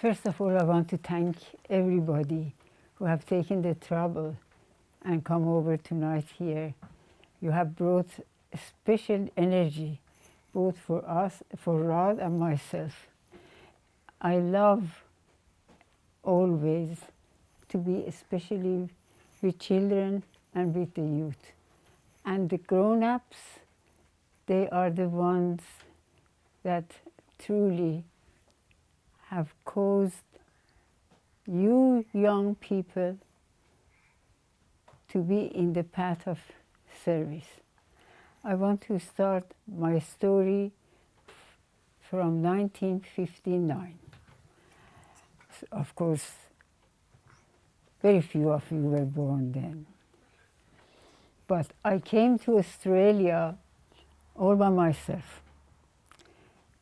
First of all, I want to thank everybody who have taken the trouble and come over tonight here. You have brought a special energy, both for us, for Rod and myself. I love always to be especially with children and with the youth. And the grown-ups, they are the ones that truly have caused you young people to be in the path of service. I want to start my story from 1959. Of course, very few of you were born then. But I came to Australia all by myself.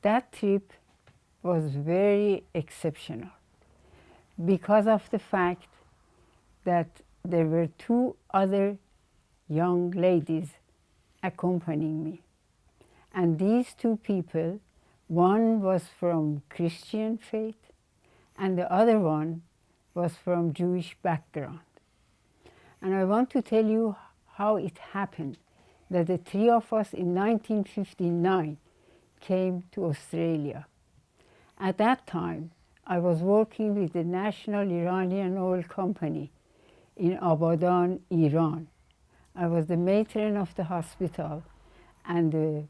That trip was very exceptional because of the fact that there were two other young ladies accompanying me. And these two people, one was from Christian faith and the other one was from Jewish background. And I want to tell you how it happened that the three of us in 1959 came to Australia. At that time, I was working with the National Iranian Oil Company in Abadan, Iran. I was the matron of the hospital and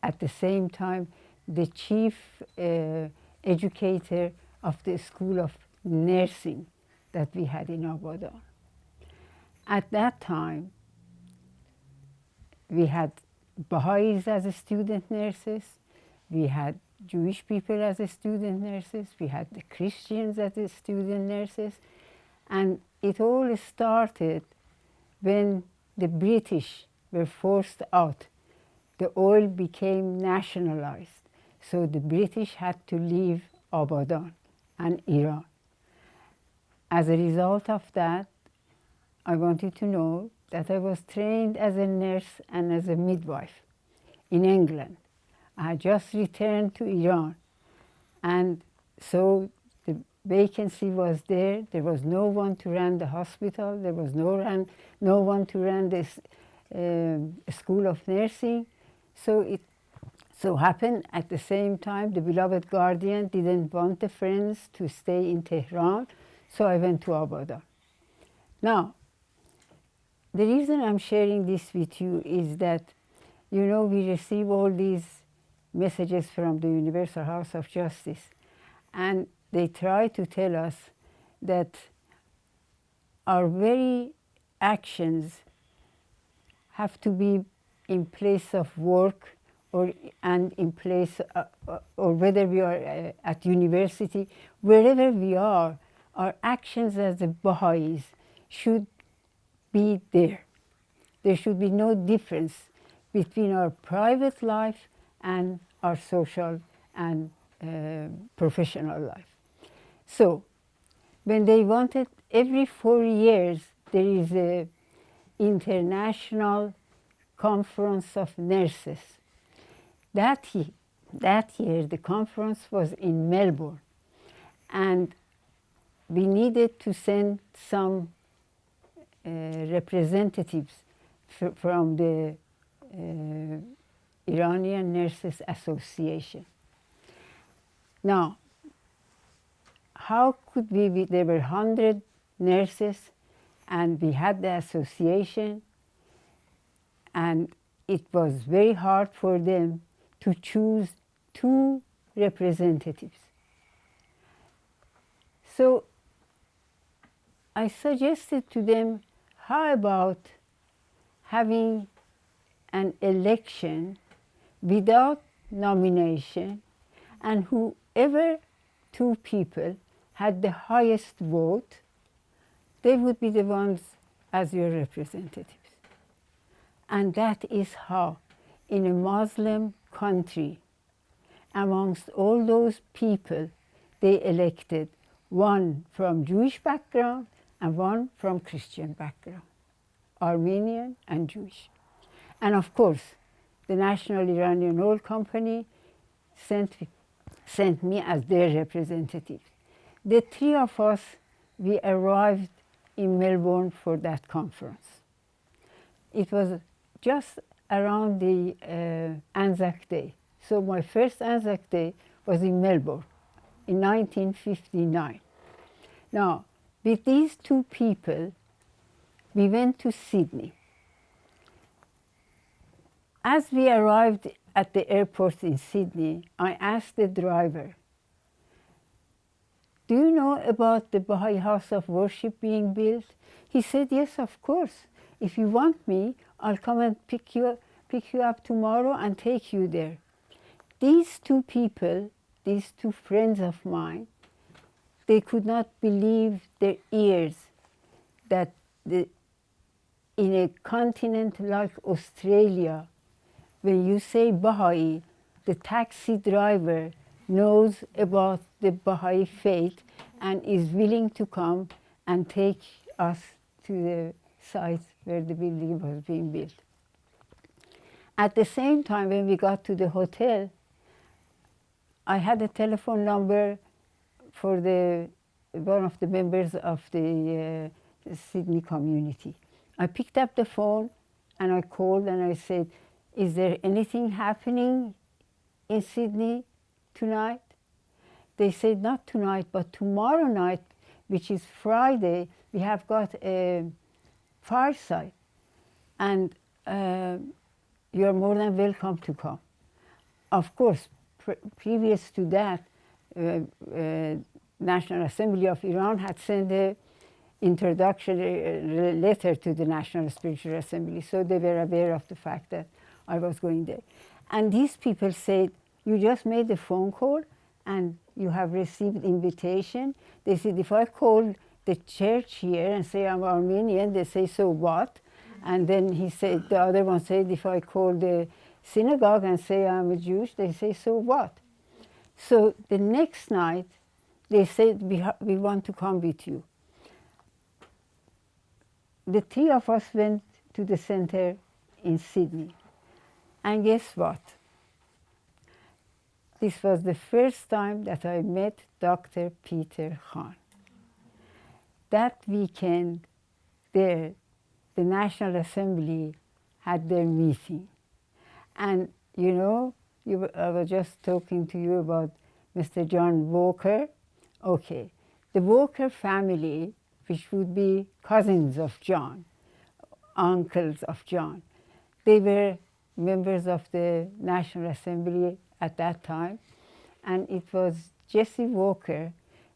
at the same time the chief educator of the School of Nursing that we had in Abadan. At that time, we had Baha'is as student nurses, we had Jewish people as student nurses, we had the Christians as student nurses, and it all started when the British were forced out. The oil became nationalized, so the British had to leave Abadan and Iran. As a result of that, I wanted to know that I was trained as a nurse and as a midwife in England. I had just returned to Iran, and so the vacancy was there. There was no one to run the hospital. There was no one to run this School of Nursing. So it so happened at the same time the beloved guardian didn't want the friends to stay in Tehran, so I went to Abadan. Now, the reason I'm sharing this with you is that, you know, we receive all these messages from the Universal House of Justice, and they try to tell us that our very actions have to be in place of work and in place, or whether we are at university, wherever we are, our actions as the Baha'is should be there. There should be no difference between our private life and our social and professional life. So, when they wanted, every 4 years, there is an international conference of nurses. That year, the conference was in Melbourne, and we needed to send some representatives from the Iranian Nurses Association. Now, how could we, there were 100 nurses, and we had the association, and it was very hard for them to choose 2 representatives. So I suggested to them, how about having an election without nomination, and whoever 2 people had the highest vote, they would be the ones as your representatives. And that is how, in a Muslim country, amongst all those people, they elected one from Jewish background and one from Christian background, Armenian and Jewish. And of course, the National Iranian Oil Company sent me as their representative. The three of us, we arrived in Melbourne for that conference. It was just around the Anzac Day. So my first Anzac Day was in Melbourne in 1959. Now, with these two people, we went to Sydney. As we arrived at the airport in Sydney, I asked the driver, "Do you know about the Baha'i house of worship being built?" He said, "Yes, of course. If you want me, I'll come and pick you up tomorrow and take you there." These two people, these two friends of mine, they could not believe their ears that in a continent like Australia, when you say Baha'i, the taxi driver knows about the Baha'i faith and is willing to come and take us to the site where the building was being built. At the same time, when we got to the hotel, I had a telephone number for one of the members of the Sydney community. I picked up the phone and I called and I said, "Is there anything happening in Sydney tonight?" They said, "Not tonight, but tomorrow night, which is Friday, we have got a fireside, and you're more than welcome to come." Of course, previous to that, National Assembly of Iran had sent an introductory letter to the National Spiritual Assembly, so they were aware of the fact that I was going there. And these people said, "You just made a phone call and you have received invitation." They said, "If I call the church here and say I'm Armenian," they say, "So what?" And then the other one said, "If I call the synagogue and say I'm a Jewish," they say, "So what?" So the next night, they said, we want to come with you. The three of us went to the center in Sydney. And guess what? This was the first time that I met Dr. Peter Khan. That weekend there, the National Assembly had their meeting. And you know, I was just talking to you about Mr. John Walker. Okay, the Walker family, which would be cousins of John, uncles of John, they were members of the National Assembly at that time. And it was Jessie Walker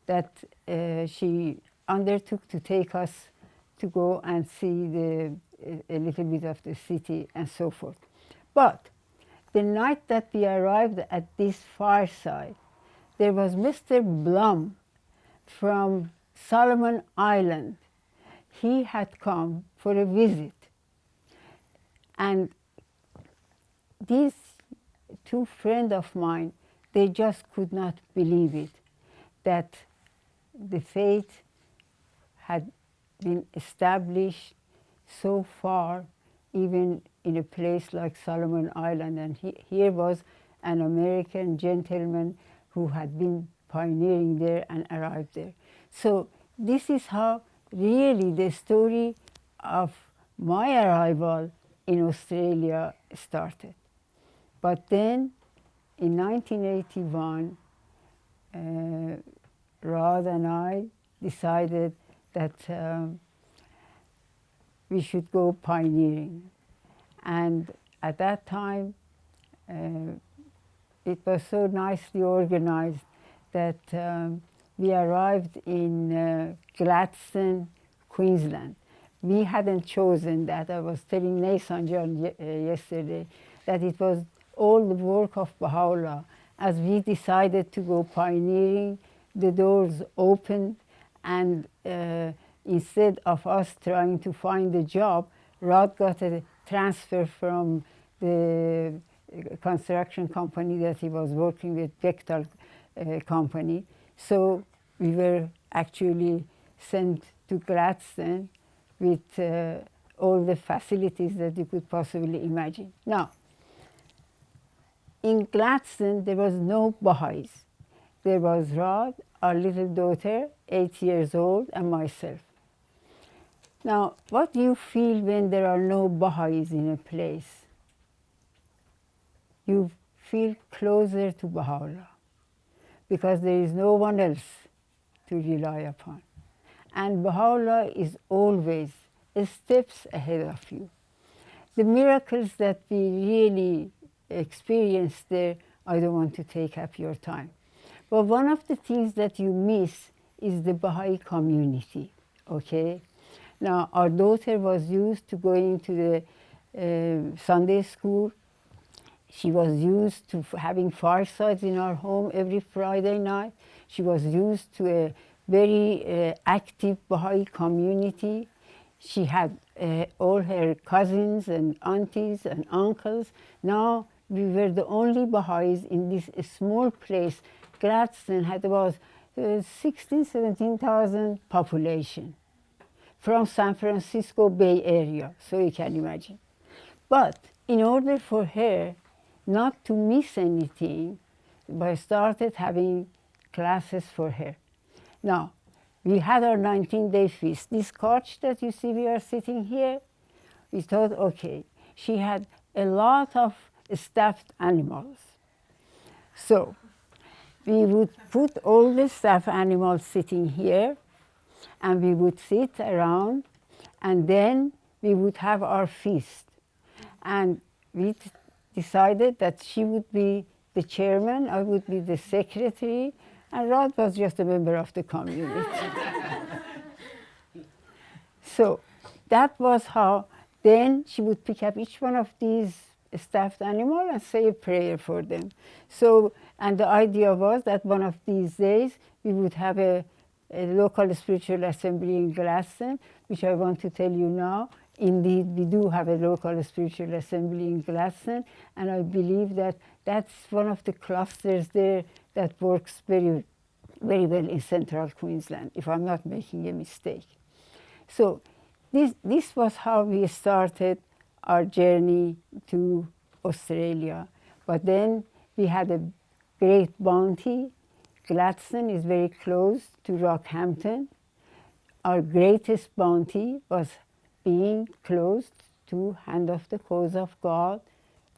that she undertook to take us to go and see a little bit of the city and so forth. But the night that we arrived at this fireside, there was Mr. Blum from Solomon Island. He had come for a visit. And these two friends of mine, they just could not believe it, that the faith had been established so far, even in a place like Solomon Island. And here was an American gentleman who had been pioneering there and arrived there. So this is how really the story of my arrival in Australia started. But then in 1981, Rod and I decided that we should go pioneering. And at that time, it was so nicely organized that we arrived in Gladstone, Queensland. We hadn't chosen that. I was telling Nathan John yesterday that it was all the work of Baha'u'llah. As we decided to go pioneering, the doors opened, and instead of us trying to find a job, Rod got a transfer from the construction company that he was working with, Bechtel company. So we were actually sent to Gladstone with all the facilities that you could possibly imagine. Now, in Gladstone, there was no Baha'is. There was Rod, our little daughter, 8 years old, and myself. Now, what do you feel when there are no Baha'is in a place? You feel closer to Baha'u'llah, because there is no one else to rely upon. And Baha'u'llah is always steps ahead of you. The miracles that we really experienced there, I don't want to take up your time. But one of the things that you miss is the Baha'i community, okay? Now, our daughter was used to going to the Sunday school. She was used to having firesides in our home every Friday night. She was used to a very active Baha'i community. She had all her cousins and aunties and uncles. Now we were the only Baha'is in this small place. Gladstone had about 16,000, 17,000 population from San Francisco Bay Area, so you can imagine. But in order for her not to miss anything, I started having classes for her. Now, we had our 19-day feast. This couch that you see we are sitting here, we thought, okay, she had a lot of stuffed animals. So we would put all the stuffed animals sitting here, and we would sit around, and then we would have our feast. And we decided that she would be the chairman, I would be the secretary, and Rod was just a member of the community. So that was how, then she would pick up each one of these stuffed animals and say a prayer for them. So, and the idea was that one of these days we would have a local spiritual assembly in Gladstone, which I want to tell you now. Indeed, we do have a local spiritual assembly in Gladstone, and I believe that that's one of the clusters there that works very, very well in central Queensland, if I'm not making a mistake. So this was how we started our journey to Australia. But then we had a great bounty. Gladstone is very close to Rockhampton. Our greatest bounty was being close to Hand of the Cause of God,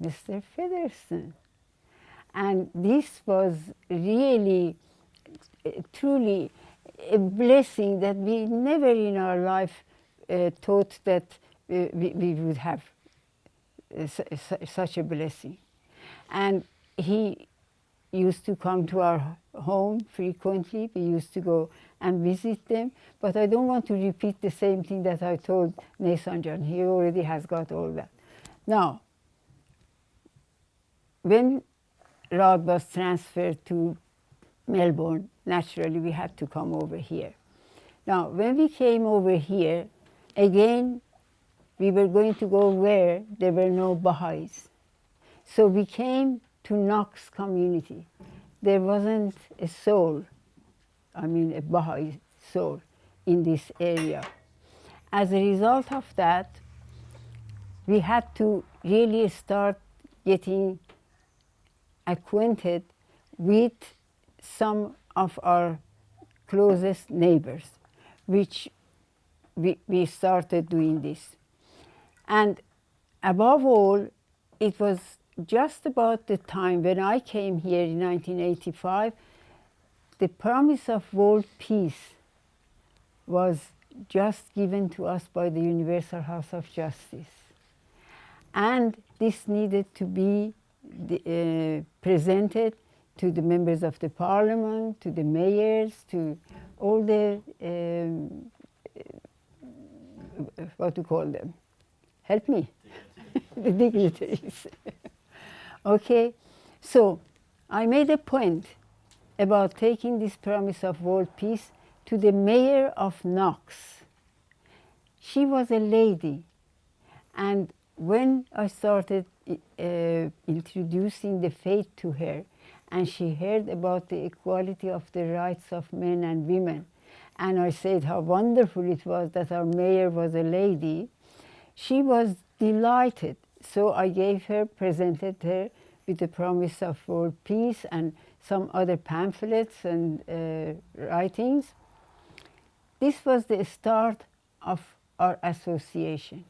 Mr. Featherstone. And this was really, truly a blessing that we never in our life thought that we would have such a blessing. And he used to come to our home frequently. We used to go and visit them. But I don't want to repeat the same thing that I told Nathan John. He already has got all that. Now, when Rod was transferred to Melbourne, naturally we had to come over here. Now, when we came over here, again, we were going to go where there were no Baha'is. So we came to Knox community. There wasn't a soul, I mean a Baha'i soul, in this area. As a result of that, we had to really start getting acquainted with some of our closest neighbors, which we started doing this. And above all, it was just about the time when I came here in 1985, the promise of world peace was just given to us by the Universal House of Justice. And this needed to be presented to the members of the parliament, to the mayors, to all the, what to call them? Help me. The dignitaries. Okay, so I made a point about taking this promise of world peace to the mayor of Knox. She was a lady, and when I started introducing the faith to her, and she heard about the equality of the rights of men and women, and I said how wonderful it was that our mayor was a lady, she was delighted. So I presented her with the promise of world peace and some other pamphlets and writings. This was the start of our association.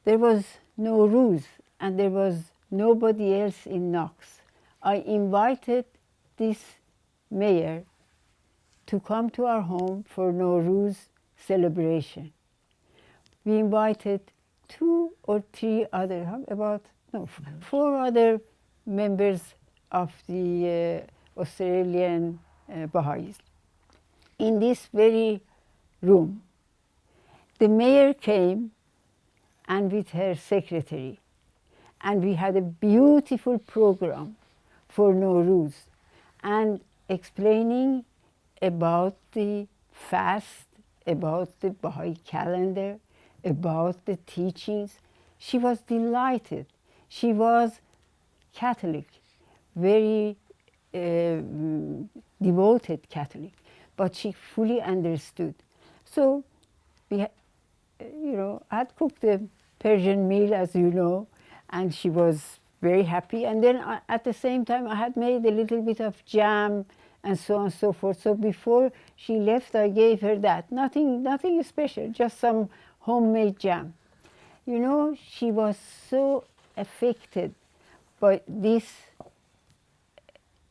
There was no rules and there was nobody else in Knox. I invited this mayor to come to our home for Nowruz celebration. We invited 2 or 3 other, four other members of the Australian Baha'is in this very room. The mayor came and with her secretary, and we had a beautiful program for Nowruz and explaining about the fast, about the Baha'i calendar, about the teachings. She was delighted. She was Catholic, very devoted Catholic, but she fully understood. So we, I had cooked a Persian meal, as you know, and she was very happy. And then at the same time, I had made a little bit of jam and so on and so forth. So before she left, I gave her that. Nothing special, just some homemade jam. You know, she was so affected by this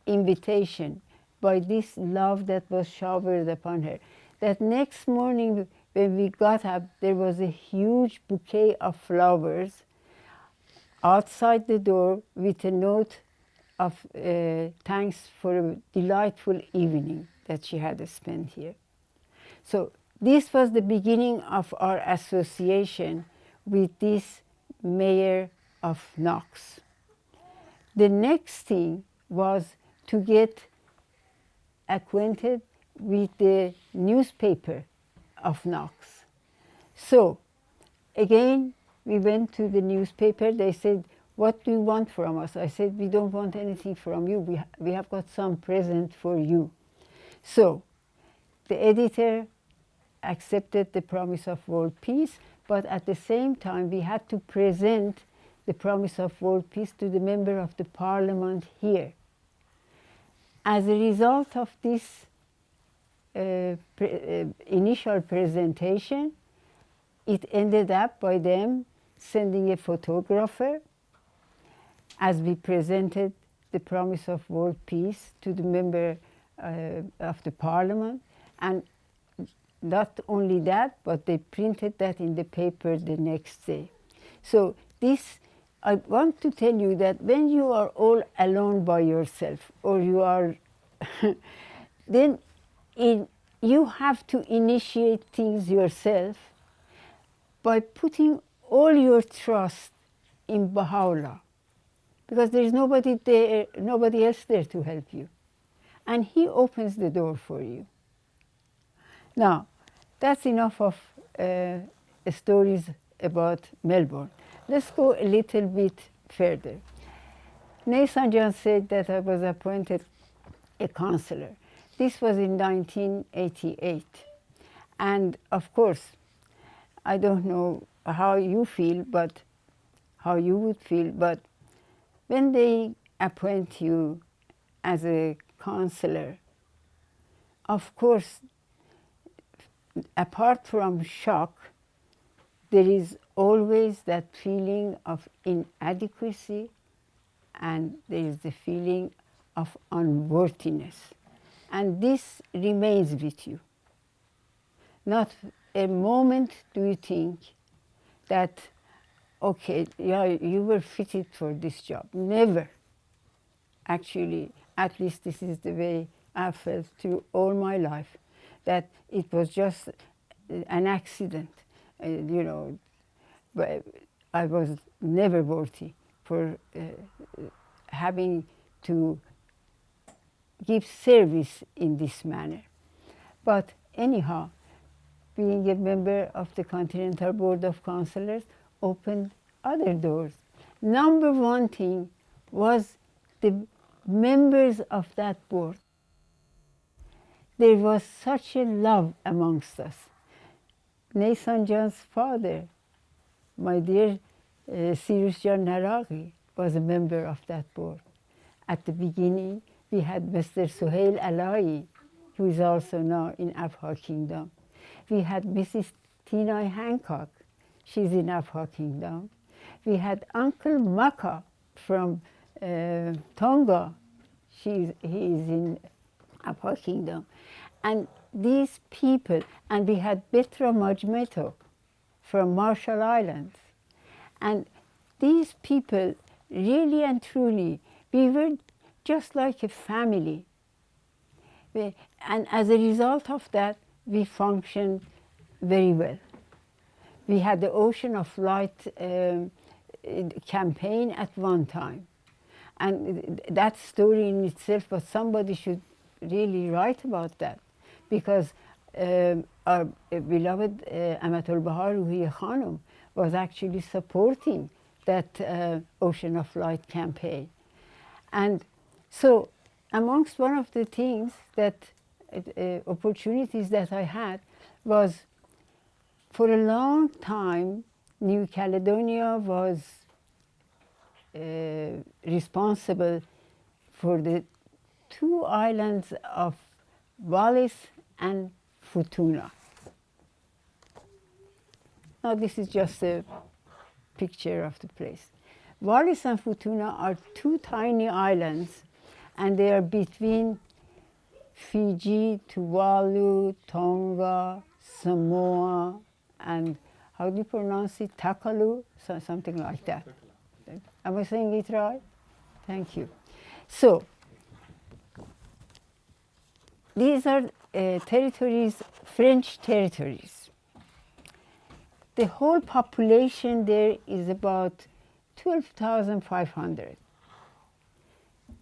invitation, by this love that was showered upon her, that next morning when we got up, there was a huge bouquet of flowers outside the door with a note of thanks for a delightful evening that she had spent here. So this was the beginning of our association with this mayor of Knox. The next thing was to get acquainted with the newspaper of Knox. So again, we went to the newspaper. They said, "What do you want from us?" I said, "We don't want anything from you. We have got some present for you." So the editor accepted the promise of world peace, but at the same time, we had to present the promise of world peace to the member of the parliament here. As a result of this initial presentation, it ended up by them sending a photographer as we presented the promise of world peace to the member of the parliament. And not only that, but they printed that in the paper the next day. So this, I want to tell you that when you are all alone by yourself, or you are, then you have to initiate things yourself by putting all your trust in Baha'u'llah, because there is nobody else there to help you. And he opens the door for you. Now, that's enough of stories about Melbourne. Let's go a little bit further. Nathan John said that I was appointed a counsellor. This was in 1988. And of course, I don't know how you feel, but how you would feel, but when they appoint you as a counsellor, of course, apart from shock, there is always that feeling of inadequacy, and there is the feeling of unworthiness. And this remains with you. Not a moment do you think that, okay, yeah, you were fitted for this job. Never. Actually, at least this is the way I felt through all my life, that it was just an accident, but I was never worthy for having to give service in this manner. But anyhow, being a member of the Continental Board of Councillors opened other doors. Number one thing was the members of that board. There was such a love amongst us. Nathan John's father, my dear Cyrus John Naraghi, was a member of that board. At the beginning, we had Mr. Suhail Alai, who is also now in Abha Kingdom. We had Mrs. Tina Hancock, she's in Abha Kingdom. We had Uncle Maka from Tonga, he is in Abha Kingdom. And these people, and we had Betra Majmeto from Marshall Islands. And these people, really and truly, we were just like a family. And as a result of that, we functioned very well. We had the Ocean of Light campaign at one time. And that story in itself, but somebody should really write about that. Because our beloved Amatul Bahar Ruhi Khanum was actually supporting that Ocean of Light campaign. And so amongst one of the things that, opportunities that I had was, for a long time, New Caledonia was responsible for the two islands of Wallis and Futuna. Now this is just a picture of the place. Wallis and Futuna are two tiny islands, and they are between Fiji, Tuvalu, Tonga, Samoa, and how do you pronounce it? Takalu? So, something like that. Am I saying it right? Thank you. So, these are territories, French territories. The whole population there is about 12,500.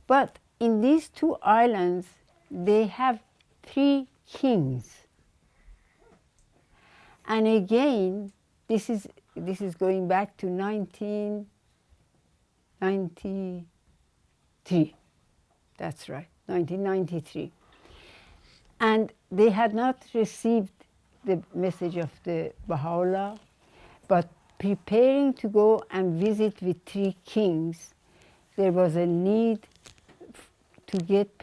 But in these two islands, they have 3 kings. And again, this is going back to 1993. That's right, 1993. And they had not received the message of the Baha'u'llah, but preparing to go and visit with 3 kings, there was a need to get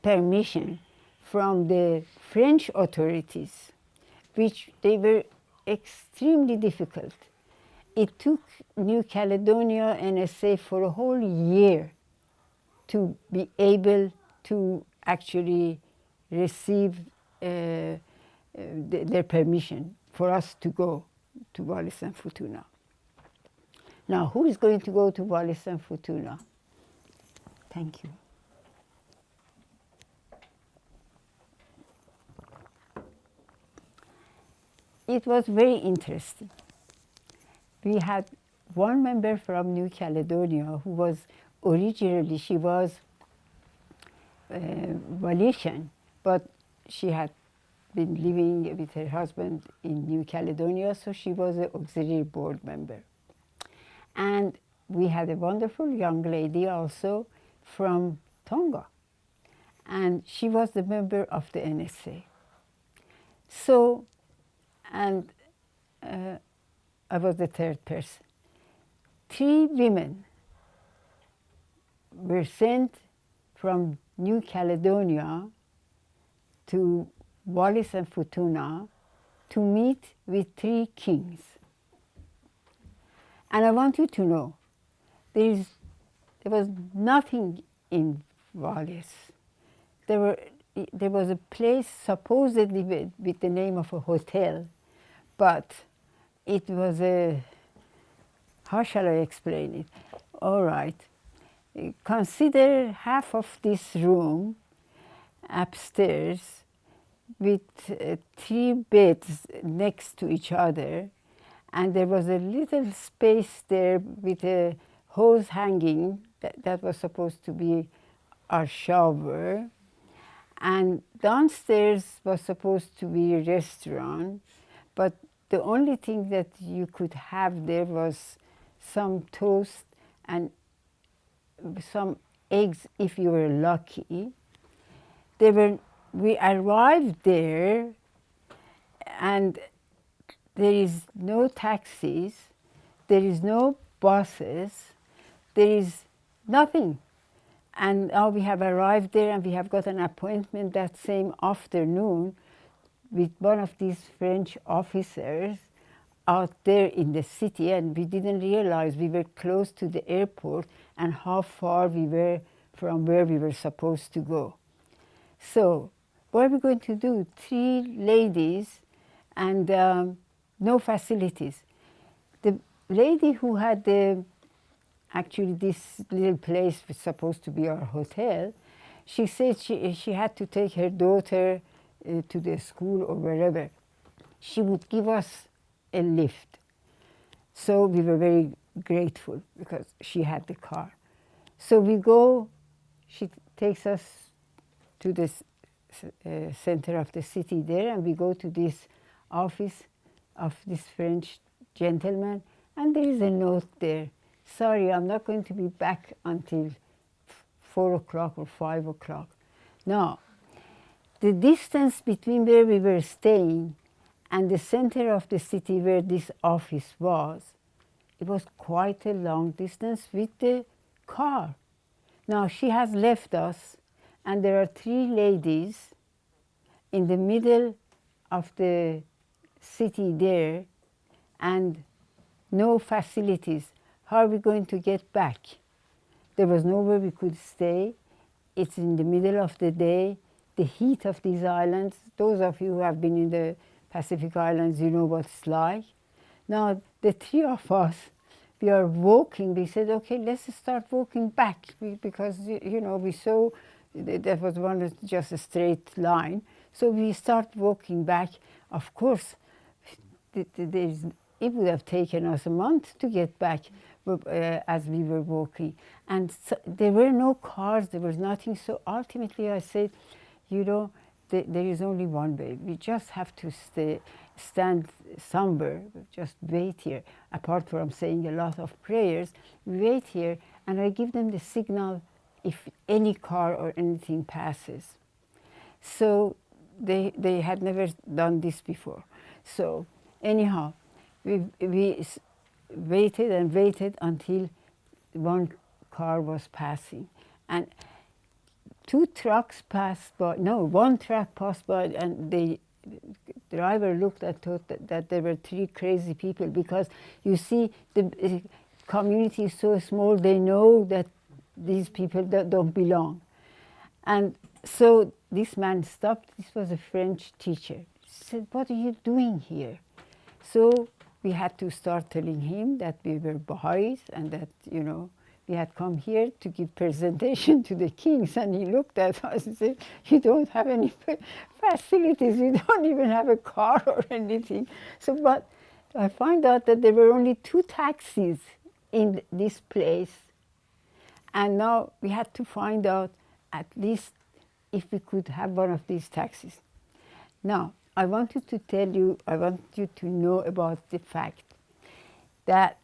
permission from the French authorities, which they were extremely difficult. It took New Caledonia NSA for a whole year to be able to actually receive their permission for us to go to Wallis and Futuna. Now, who is going to go to Wallis and Futuna? Thank you. It was very interesting. We had one member from New Caledonia who was originally, she was Wallisian, but she had been living with her husband in New Caledonia, so she was an auxiliary board member. And we had a wonderful young lady also from Tonga, and she was the member of the NSA. So, and I was the third person. 3 women were sent from New Caledonia to Wallis and Futuna to meet with 3 kings. And I want you to know, there was nothing in Wallis. There was a place supposedly with the name of a hotel, but it was a, how shall I explain it? All right. Consider half of this room upstairs with 3 beds next to each other, and there was a little space there with a hose hanging that was supposed to be our shower, and downstairs was supposed to be a restaurant, but the only thing that you could have there was some toast and some eggs if you were lucky. We arrived there, and there is no taxis, there is no buses, there is nothing. And now we have arrived there and we have got an appointment that same afternoon with one of these French officers out there in the city, and we didn't realize we were close to the airport and how far we were from where we were supposed to go. So what are we going to do? 3 ladies and no facilities. The lady who had actually this little place was supposed to be our hotel, she said she had to take her daughter to the school or wherever. She would give us a lift. So we were very grateful because she had the car. So we go, she takes us to the center of the city there, and we go to this office of this French gentleman, and there is a note there. Sorry, I'm not going to be back until 4 o'clock or 5 o'clock. Now, the distance between where we were staying and the center of the city where this office was, it was quite a long distance with the car. Now, she has left us, and there are 3 ladies in the middle of the city there, and no facilities. How are we going to get back? There was nowhere we could stay. It's in the middle of the day. The heat of these islands, those of you who have been in the Pacific Islands, you know what it's like. Now, the 3 of us, we are walking. We said, okay, let's start walking back because, you know, we saw that was just a straight line. So we start walking back. Of course, it would have taken us a month to get back as we were walking. And so, there were no cars, there was nothing. So ultimately I said, you know, there is only one way. We just have to stand somewhere, just wait here. Apart from saying a lot of prayers, we wait here, and I give them the signal if any car or anything passes. So they had never done this before. So anyhow, we waited and waited until one car was passing. And 2 trucks passed by, no, 1 truck passed by, and the driver looked and thought that there were 3 crazy people, because you see, the community is so small, they know that these people don't belong. And so this man stopped. This was a French teacher. He said, what are you doing here? So we had to start telling him that we were Baha'is and that, you know, we had come here to give presentation to the kings. And he looked at us and said, you don't have any facilities, you don't even have a car or anything. So, but I found out that there were only 2 taxis in this place. And now we had to find out at least if we could have one of these taxis. Now, I wanted to tell you, I want you to know about the fact that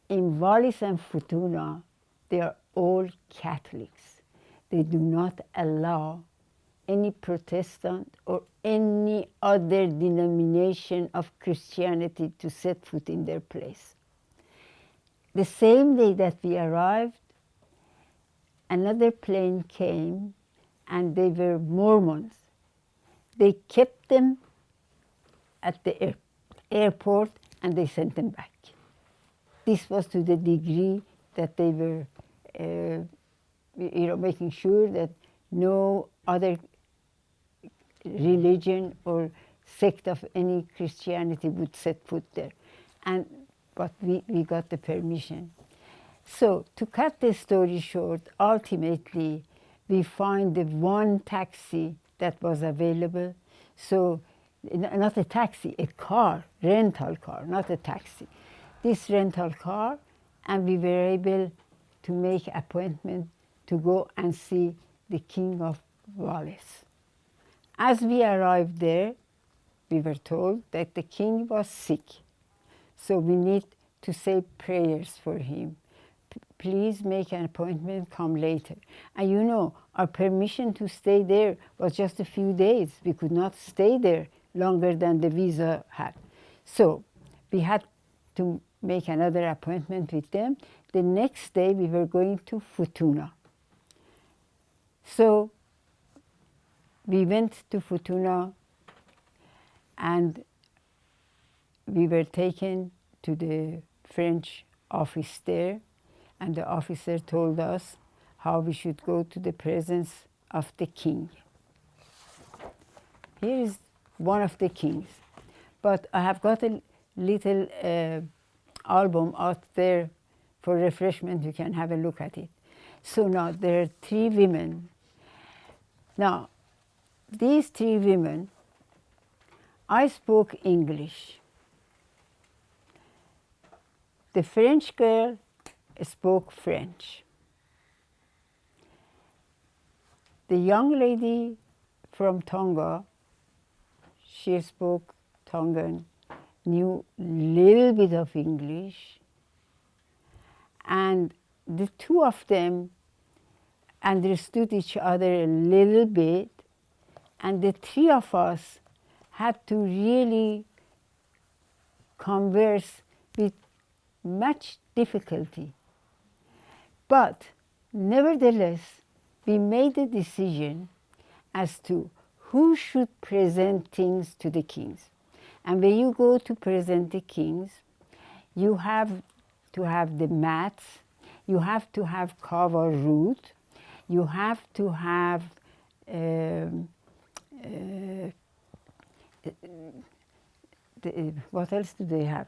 in Wallis and Futuna, they are all Catholics. They do not allow any Protestant or any other denomination of Christianity to set foot in their place. The same day that we arrived, another plane came, and they were Mormons. They kept them at the airport, and they sent them back. This was to the degree that they were, making sure that no other religion or sect of any Christianity would set foot there. But we got the permission. So to cut the story short, ultimately we find the one taxi that was available. So not a taxi, a car, rental car, not a taxi. This rental car, and we were able to make appointment to go and see the King of Wallis. As we arrived there, we were told that the king was sick. So we need to say prayers for him. Please make an appointment, come later. And you know, our permission to stay there was just a few days. We could not stay there longer than the visa had. So we had to make another appointment with them. the next day we were going to Futuna. So we went to Futuna, and we were taken to the French office there, and the officer told us how we should go to the presence of the king. Here is one of the kings. But I have got a little album out there for refreshment. You can have a look at it. So now there are 3 women. Now, these 3 women, I spoke English. The French girl spoke French. The young lady from Tonga, she spoke Tongan, knew little bit of English, and the 2 of them understood each other a little bit, and the 3 of us had to really converse with much difficulty. But nevertheless, we made a decision as to who should present things to the kings. And when you go to present the kings, you have to have the mats, you have to have kava root, you have to have what else do they have?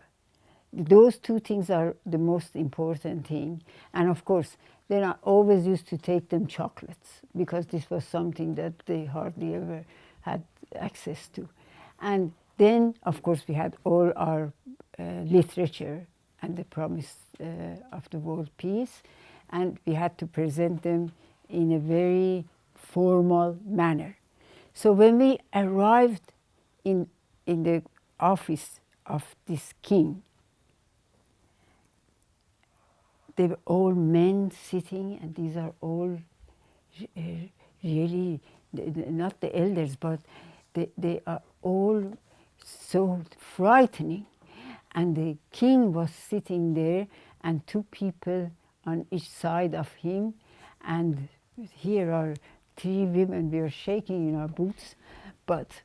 Those 2 things are the most important thing. And of course, then I always used to take them chocolates, because this was something that they hardly ever had access to. And then, of course, we had all our literature and the promise of the world peace, and we had to present them in a very formal manner. So when we arrived in the office of this king, they were all men sitting, and these are all really, not the elders, but they are all so frightening. And the king was sitting there, and 2 people on each side of him, and here are 3 women. We were shaking in our boots, but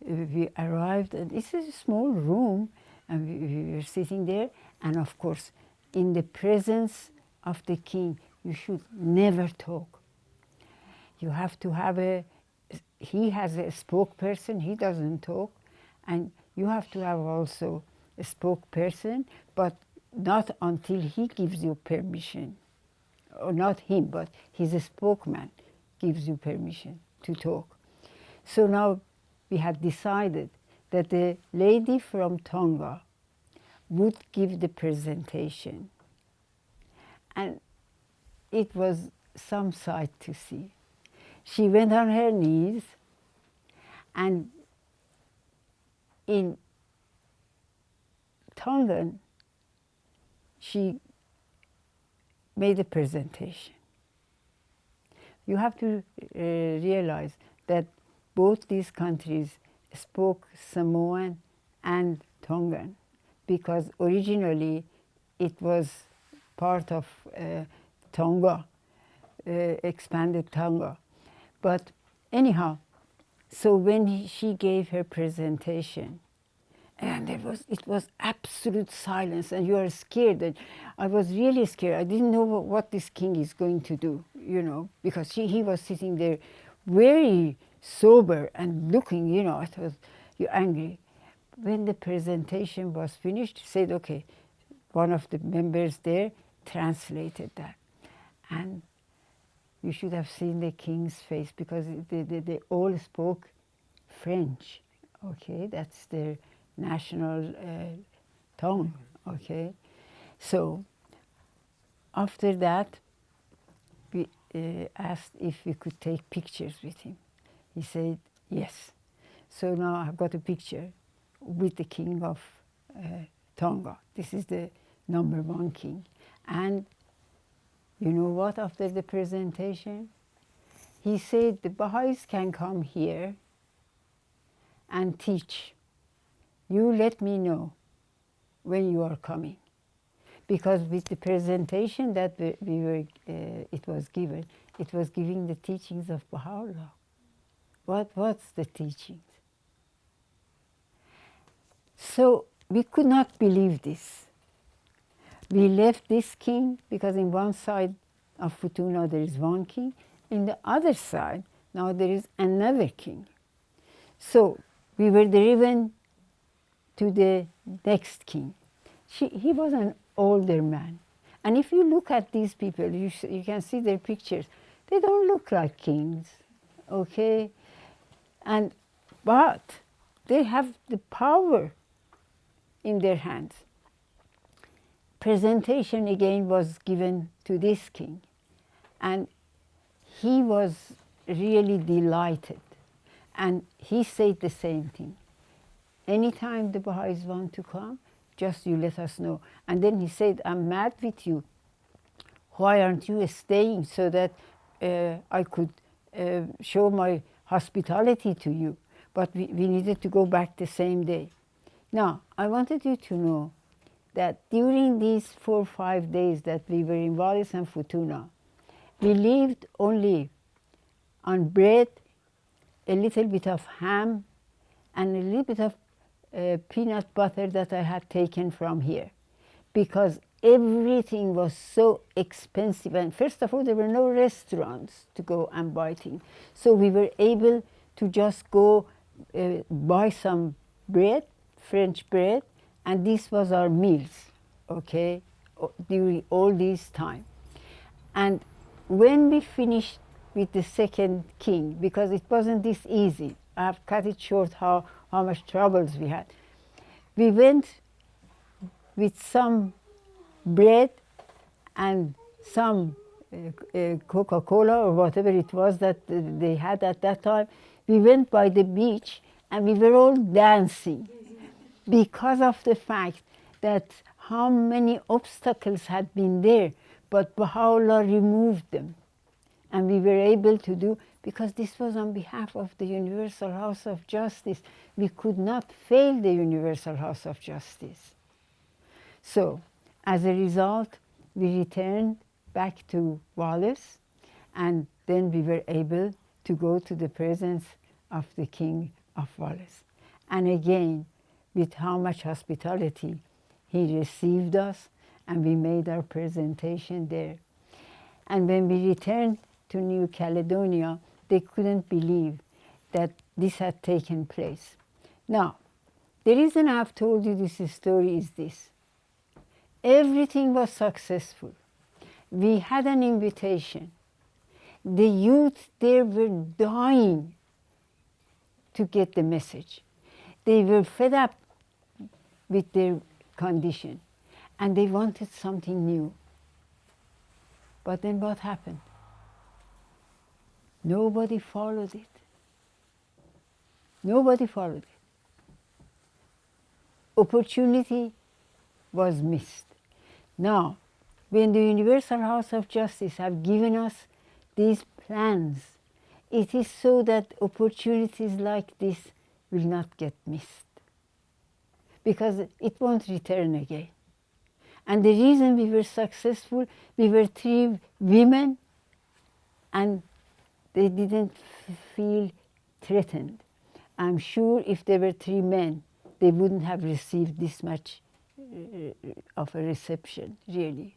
we arrived, and this is a small room, and we were sitting there, and of course, in the presence of the king, you should never talk. You have to have he has a spokesperson, he doesn't talk, and you have to have also a spokesperson, but not until he gives you permission. Or not him, but he's a spokesman, gives you permission to talk. So now we had decided that the lady from Tonga would give the presentation. And it was some sight to see. She went on her knees, and in Tongan, she made a presentation. You have to realize that both these countries spoke Samoan and Tongan, because originally it was part of Tonga, expanded Tonga. But anyhow, so when she gave her presentation, and it was absolute silence, and you are scared. And I was really scared. I didn't know what this king is going to do, because he was sitting there very sober and looking, I thought, you're angry. When the presentation was finished, he said, okay, one of the members there translated that. And you should have seen the king's face, because they all spoke French, okay? That's their national tongue, okay? So after that, we asked if we could take pictures with him. He said, yes. So now I've got a picture with the king of Tonga. This is the #1 king. And you know what, after the presentation? He said, the Baha'is can come here and teach. You let me know when you are coming. because with the presentation that it was giving the teachings of Baha'u'llah. What's the teachings? So we could not believe this. We left this king because in one side of Futuna there is one king, in the other side now there is another king. So we were driven to the next king. He was an older man. And if you look at these people, you can see their pictures. They don't look like kings, okay? But they have the power in their hands. Presentation again was given to this king. And he was really delighted. And he said the same thing. Anytime the Baha'is want to come, just you let us know. And then he said, I'm mad with you. Why aren't you staying so that I could show my hospitality to you? But we needed to go back the same day. Now, I wanted you to know that during these 4 or 5 days that we were in Wallis and Futuna, we lived only on bread, a little bit of ham, and a little bit of peanut butter that I had taken from here, because everything was so expensive. And first of all, there were no restaurants to go and buy things. So we were able to just go buy some bread, French bread, and this was our meals, okay, during all this time. And when we finished with the second king, because it wasn't this easy, I have cut it short how much troubles we had. We went with some bread and some Coca-Cola or whatever it was that they had at that time. We went by the beach and we were all dancing because of the fact that how many obstacles had been there, but Baha'u'llah removed them. And we were able to do, because this was on behalf of the Universal House of Justice. We could not fail the Universal House of Justice. So, as a result, we returned back to Wallis, and then we were able to go to the presence of the King of Wallis. And again, with how much hospitality he received us, and we made our presentation there. And when we returned to New Caledonia, they couldn't believe that this had taken place. Now, the reason I've told you this story is this. Everything was successful. We had an invitation. The youth there were dying to get the message. They were fed up with their condition, and they wanted something new. But then what happened? Nobody followed it. Nobody followed it. Opportunity was missed. Now, when the Universal House of Justice have given us these plans, it is so that opportunities like this will not get missed, because it won't return again. And the reason we were successful, we were 3 women, and they didn't feel threatened. I'm sure if there were 3 men, they wouldn't have received this much of a reception, really.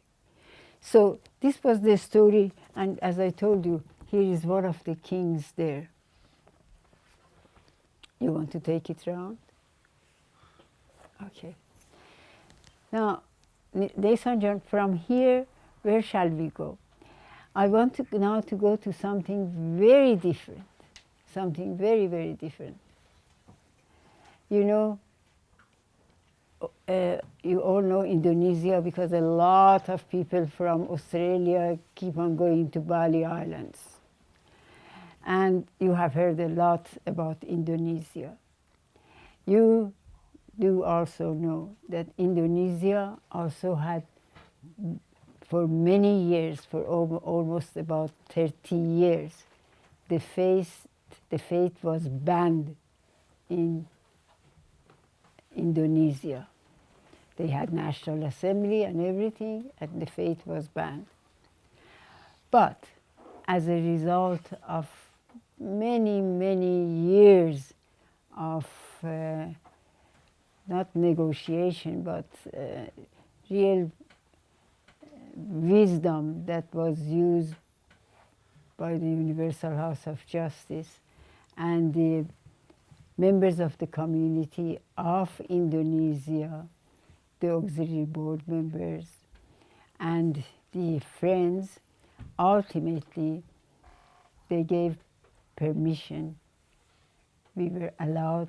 So this was the story, and as I told you, here is one of the kings there. You want to take it round? Okay. Now, ladies and gentlemen, from here, where shall we go? I want to now to go to something very different, something very, very different. You know, you all know Indonesia, because a lot of people from Australia keep on going to Bali Islands. And you have heard a lot about Indonesia. You do also know that Indonesia also had, for many years, for almost about 30 years, the faith was banned in Indonesia. They had National Assembly and everything, and the faith was banned. But as a result of many, many years of not negotiation, but real wisdom that was used by the Universal House of Justice and the members of the community of Indonesia, the auxiliary board members, and the friends, ultimately they gave permission. We were allowed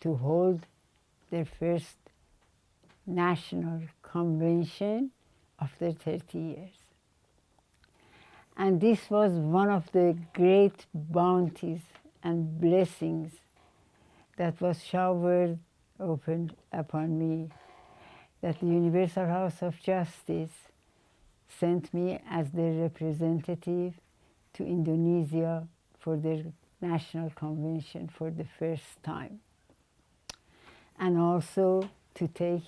to hold their first national convention after 30 years. And this was one of the great bounties and blessings that was showered open upon me, that the Universal House of Justice sent me as their representative to Indonesia for their national convention for the first time, and also to take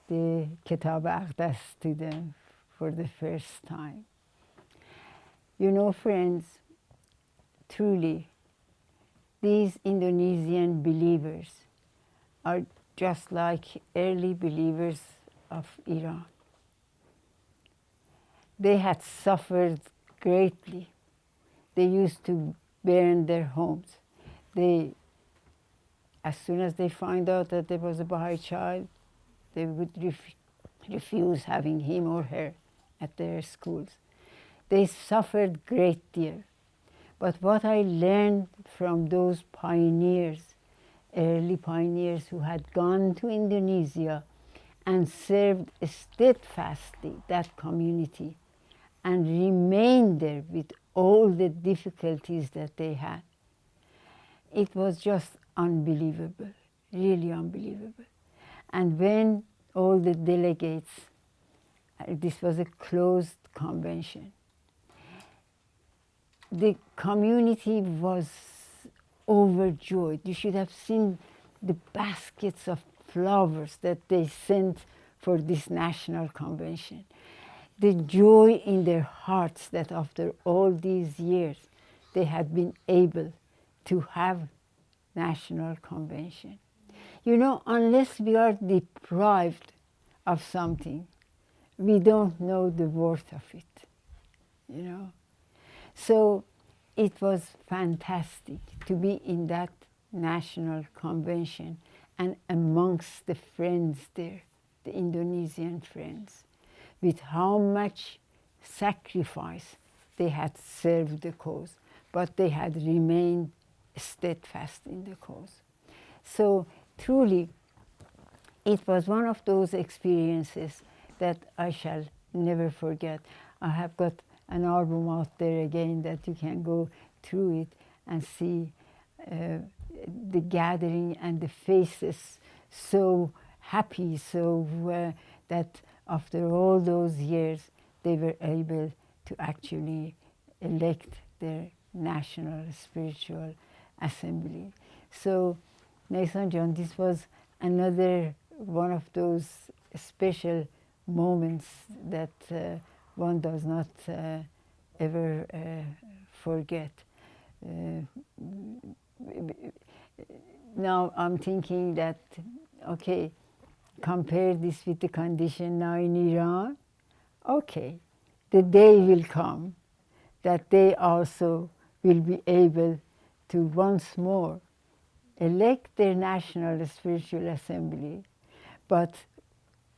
the Kitab Aqdas to them for the first time. You know, friends, truly, these Indonesian believers are just like early believers of Iran. They had suffered greatly. They used to burn their homes. As soon as they find out that there was a Baha'i child, they would refuse having him or her at their schools. They suffered a great deal. But what I learned from those pioneers, early pioneers who had gone to Indonesia and served steadfastly that community and remained there with all the difficulties that they had, it was just unbelievable, really unbelievable. And when all the delegates, this was a closed convention, the community was overjoyed. You should have seen the baskets of flowers that they sent for this national convention. The joy in their hearts that after all these years they had been able to have national convention. You know, unless we are deprived of something, we don't know the worth of it, you know. So it was fantastic to be in that national convention and amongst the friends there, the Indonesian friends, with how much sacrifice they had served the cause, but they had remained steadfast in the cause. So truly, it was one of those experiences that I shall never forget. I have got an album out there again that you can go through it and see the gathering and the faces so happy, so that after all those years they were able to actually elect their national spiritual assembly. So, Nathan John, this was another one of those special moments that one does not ever forget. Now I'm thinking that, okay, compare this with the condition now in Iran. Okay, the day will come that they also will be able to once more elect their national spiritual assembly, but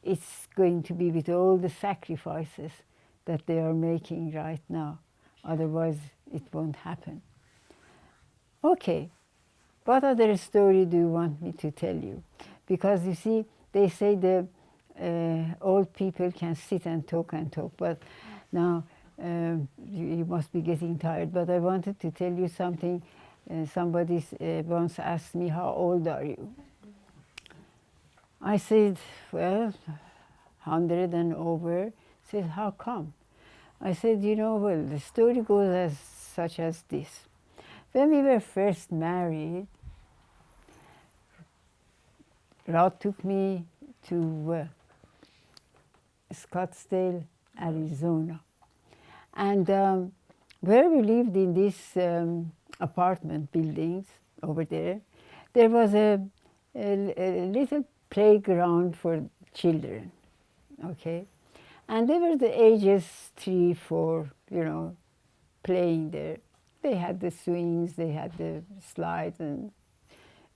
it's going to be with all the sacrifices that they are making right now. Otherwise, it won't happen. Okay, what other story do you want me to tell you? Because you see, they say the old people can sit and talk, but now you must be getting tired. But I wanted to tell you something. Somebody once asked me, how old are you? I said, well, 100 and over. He said, how come? I said, you know, well, the story goes as such as this. When we were first married, Rod took me to Scottsdale, Arizona. And where we lived in these apartment buildings over there, there was a little playground for children, okay? And they were the ages 3, 4, you know, playing there. They had the swings, they had the slides, and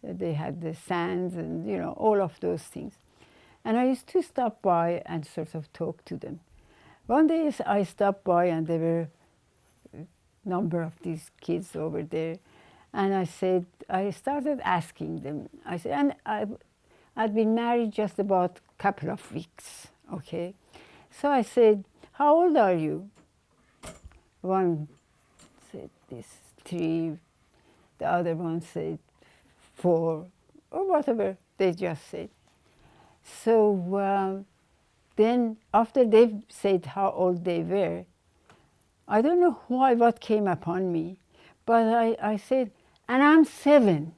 they had the sands, and, you know, all of those things. And I used to stop by and sort of talk to them. One day I stopped by, and there were a number of these kids over there. And I started asking them. I said, and I'd been married just about a couple of weeks, okay? So I said, how old are you? One said this 3, the other one said 4, or whatever they just said. So then after they said how old they were, I don't know why, what came upon me, but I said, and I'm 7.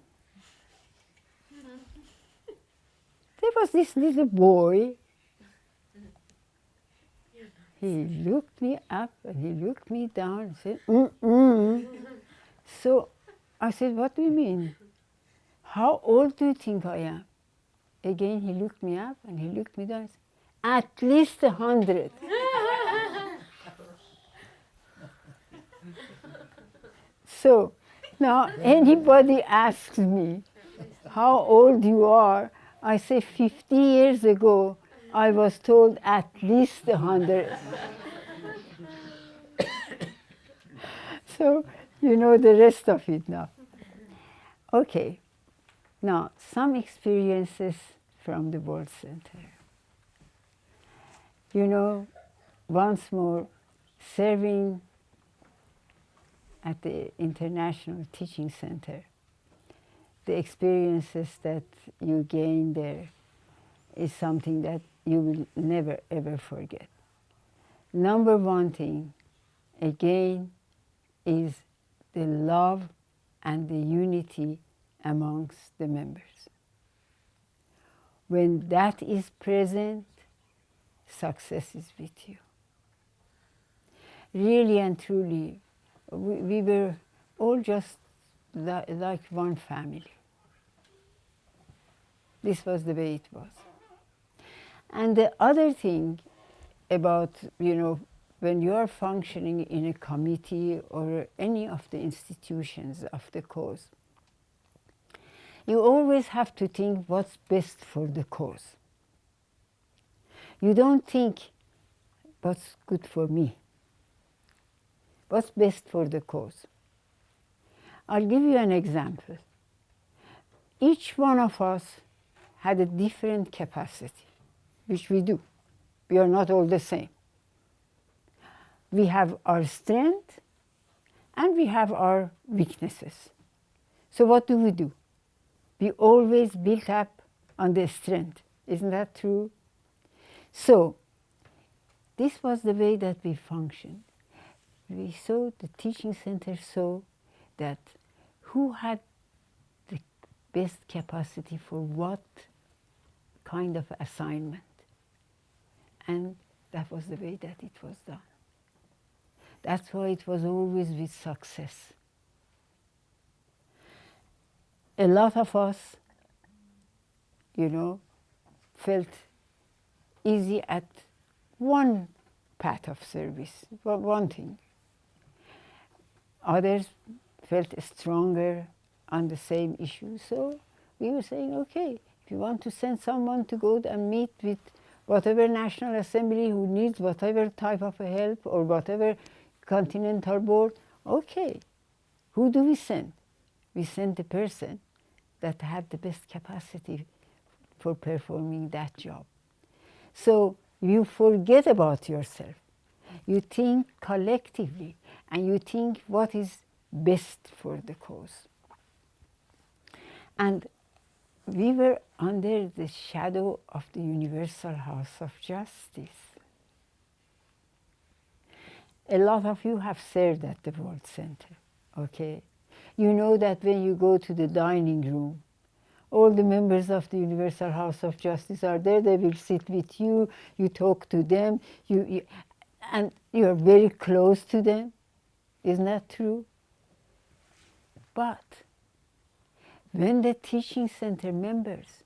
There was this little boy. He looked me up and he looked me down and said, mm-mm. So I said, what do you mean? How old do you think I am? Again, he looked me up and he looked me down and said, at least 100. So now anybody asks me how old you are, I say 50 years ago, I was told at least 100. So you know the rest of it now. Okay, now some experiences from the World Center. You know, once more, serving at the International Teaching Center, the experiences that you gain there is something that you will never, ever forget. Number one thing, again, is the love and the unity amongst the members. When that is present, success is with you. Really and truly, we were all just like one family. This was the way it was. And the other thing about, you know, when you are functioning in a committee or any of the institutions of the cause, you always have to think what's best for the cause. You don't think what's good for me, what's best for the cause. I'll give you an example. Each one of us had a different capacity, which we do. We are not all the same. We have our strength and we have our weaknesses. So what do? We always build up on the strength. Isn't that true? So this was the way that we functioned. We saw, the teaching center saw that who had the best capacity for what kind of assignment. And that was the way that it was done. That's why it was always with success. A lot of us, you know, felt easy at one path of service, one thing. Others felt stronger on the same issue. So we were saying, okay, if you want to send someone to go and meet with whatever National Assembly who needs whatever type of help or whatever Continental Board, okay. Who do we send? We send the person that had the best capacity for performing that job. So you forget about yourself. You think collectively, and you think what is best for the cause. And we were under the shadow of the Universal House of Justice. A lot of you have served at the World Center, okay? You know that when you go to the dining room, All the members of the Universal House of Justice are there. They will sit with you. You talk to them. And you're very close to them. Isn't that true? But when the teaching center members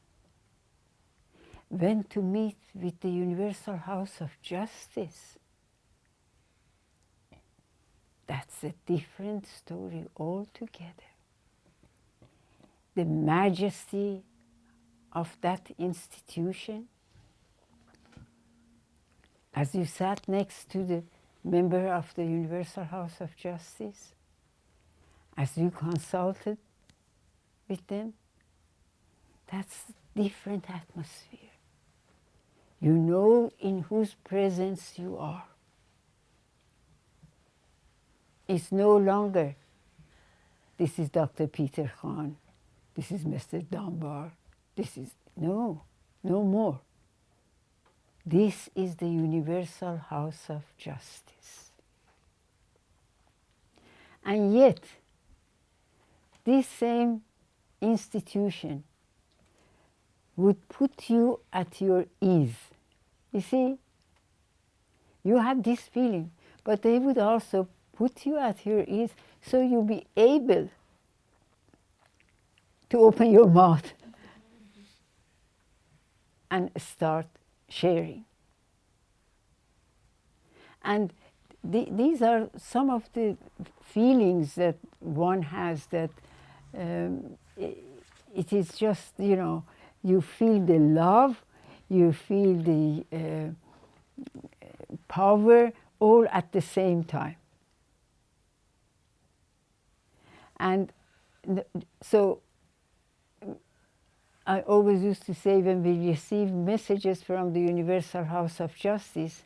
went to meet with the Universal House of Justice, that's a different story altogether. The majesty of that institution, as you sat next to the member of the Universal House of Justice, as you consulted with them, that's a different atmosphere. You know in whose presence you are. It's no longer, this is Dr. Peter Khan, this is Mr. Dunbar, this is, no more. This is the Universal House of Justice. And yet, this same institution would put you at your ease. You see, you have this feeling, but they would also put you at your ease so you'll be able to open your mouth and start sharing. And these are some of the feelings that one has, that it is just, you know, you feel the love, you feel the power, all at the same time. And so I always used to say, when we receive messages from the Universal House of Justice,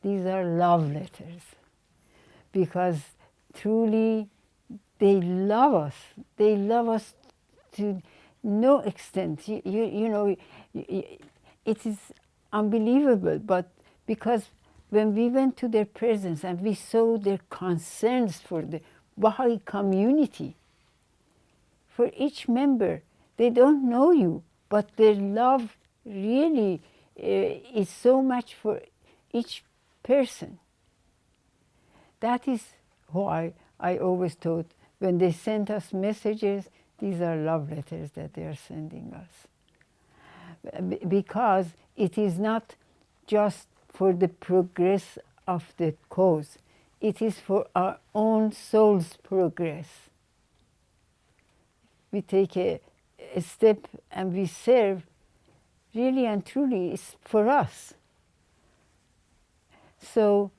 these are love letters, because truly they love us. They love us to no extent. You know, it is unbelievable, but because when we went to their presence and we saw their concerns for the Baha'i community, for each member, they don't know you, but their love really is so much for each person. That is why I always thought, when they sent us messages, these are love letters that they are sending us. Because it is not just for the progress of the cause, it is for our own soul's progress. We take a step and we serve, really and truly, it's for us. So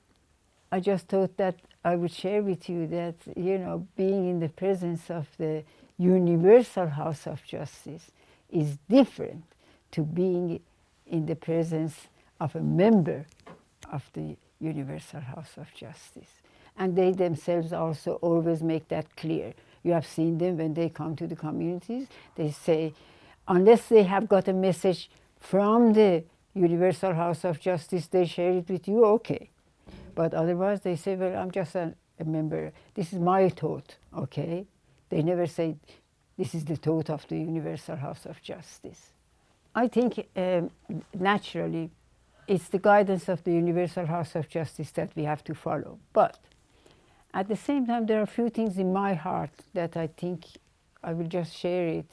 I just thought that I would share with you that, you know, being in the presence of the Universal House of Justice is different to being in the presence of a member of the Universal House of Justice. And they themselves also always make that clear. You have seen them when they come to the communities. They say, unless they have got a message from the Universal House of Justice, they share it with you, okay. But otherwise they say, well, I'm just a member. This is my thought, okay? They never say, this is the thought of the Universal House of Justice. I think naturally it's the guidance of the Universal House of Justice that we have to follow. But at the same time, there are a few things in my heart that I think I will just share it,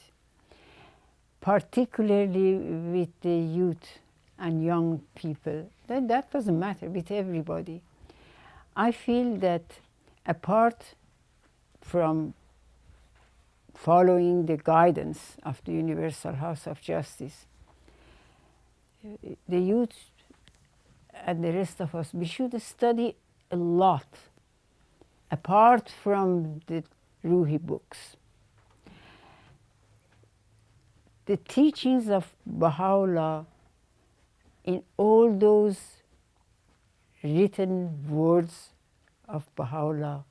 particularly with the youth and young people. That doesn't matter, with everybody. I feel that apart from following the guidance of the Universal House of Justice, the youth and the rest of us, we should study a lot apart from the Ruhi books. The teachings of Baha'u'llah, in all those written words of Baha'u'llah,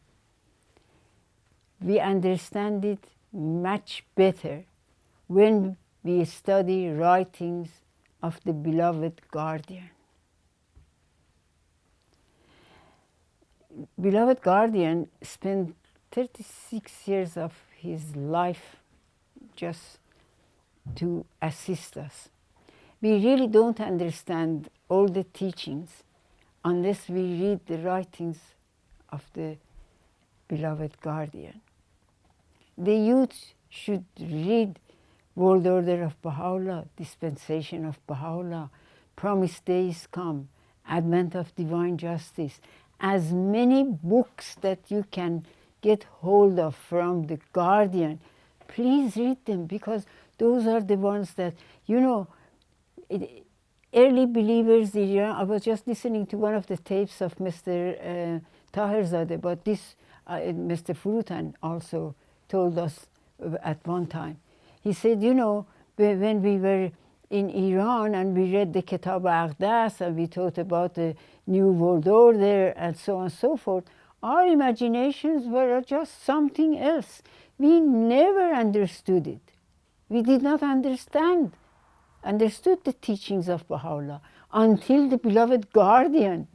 we understand it much better when we study writings of the beloved guardian. Beloved guardian spent 36 years of his life just to assist us. We really don't understand all the teachings unless we read the writings of the beloved guardian. The youth should read World Order of Baha'u'llah, Dispensation of Baha'u'llah, Promised Days Come, Advent of Divine Justice, as many books that you can get hold of from the guardian. Please read them, because those are the ones that, you know, early believers, I was just listening to one of the tapes of Mr. Taherzadeh, but this, Mr. Futan also told us at one time. He said, you know, when we were in Iran and we read the Kitab Aqdas and we thought about the New World Order and so on and so forth, our imaginations were just something else. We never understood it. We did not understood the teachings of Baha'u'llah until the beloved guardian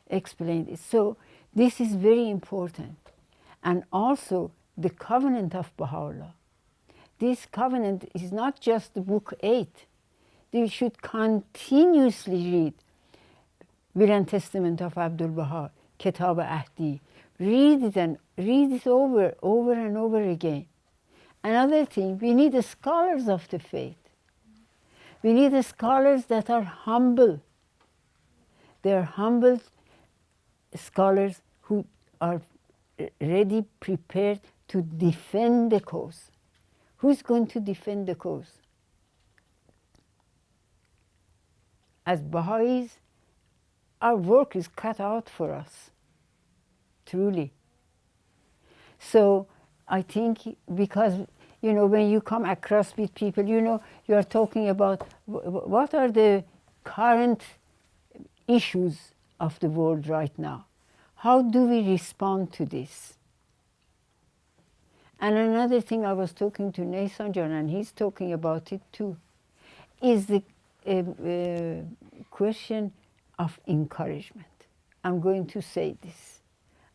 explained it. So this is very important. And also the Covenant of Baha'u'llah. This covenant is not just the book 8. You should continuously read Will and Testament of Abdul Baha, Kitab Ahdi. Read it and read it over and over again. Another thing, we need the scholars of the faith. We need the scholars that are humble. They are humble scholars who are ready, prepared to defend the cause. Who's going to defend the cause? As Baha'is, our work is cut out for us, truly. So I think, because, you know, when you come across with people, you know, you are talking about what are the current issues of the world right now. How do we respond to this? And another thing, I was talking to Nathan John, and he's talking about it too, is the question of encouragement. I'm going to say this,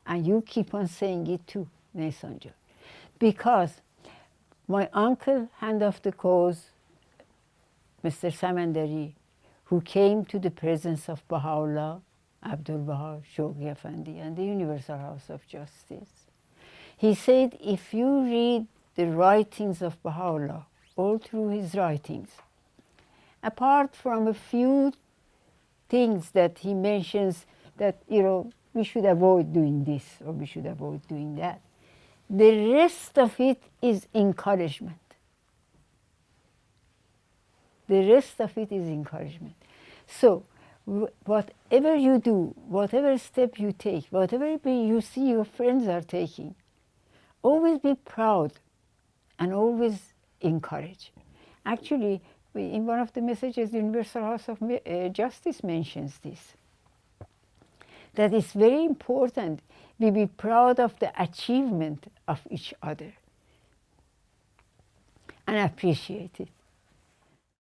and you keep on saying it too, Nathan John. Because my uncle, hand of the cause, Mr. Samandari, who came to the presence of Baha'u'llah, Abdul Baha, Shoghi Effendi, and the Universal House of Justice, he said, if you read the writings of Baha'u'llah, all through his writings, apart from a few things that he mentions that, you know, we should avoid doing this or we should avoid doing that, the rest of it is encouragement. The rest of it is encouragement. So, whatever you do, whatever step you take, whatever you see your friends are taking, always be proud and always encourage. Actually, in one of the messages, the Universal House of Justice mentions this, that it's very important we be proud of the achievement of each other and appreciate it.